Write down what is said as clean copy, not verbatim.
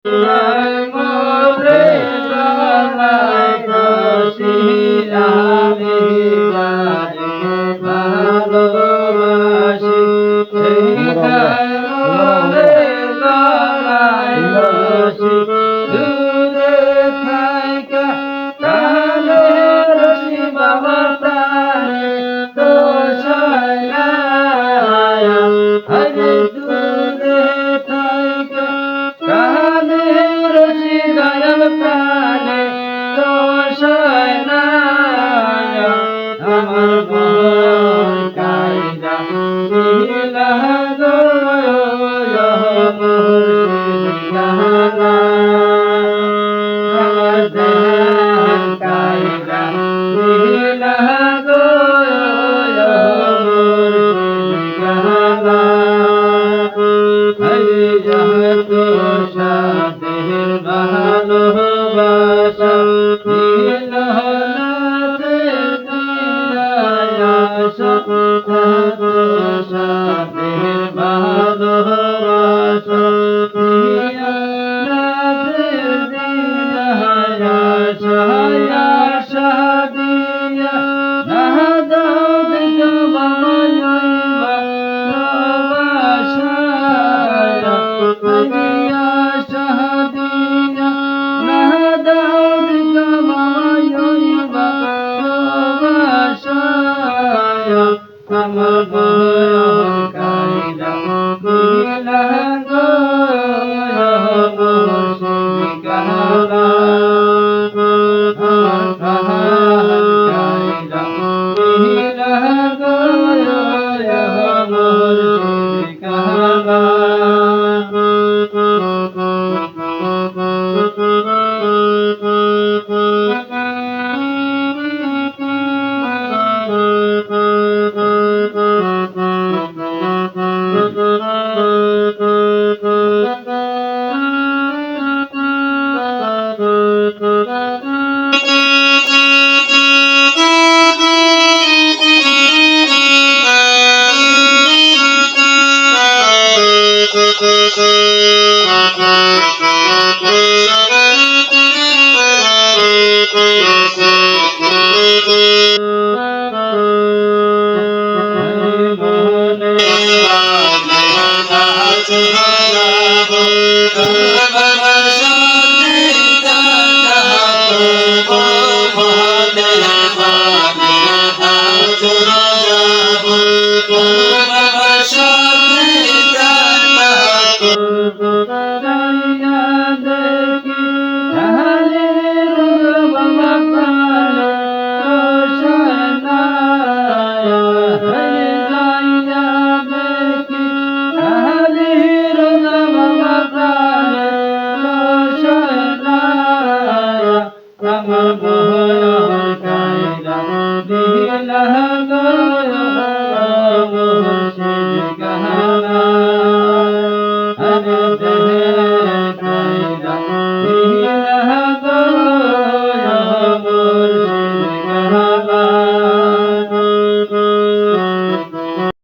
মোরে গলায় রশি আমি যারে ভালোবাসি সেই মোরে গলায় রশি দূরে থাইকা টানে রশি বাবা প্রাণে দোষায় হরে দূরে থাইকা টানে রশি দয়াল প্রাণে দোষায় আমার মন কাইরা দিলা গো মুর্শিদ গানা আমার দেন কাইরা দিলা গো মুর্শিদ গানা হরি যত সাদের ভালোবাসা নীল হলাতে দিয়াশা তত সাদের ভালোবাসা দিয়াতে দিয়াশা আশা দিয়া না দাও দিও বাবা আমার বয়ন কাইলা দিলা গো মুর্শিদ গানা আমার বয়ন কাইলা দিলা গো মুর্শিদ গানা আমার বয়ন কাইলা দিলা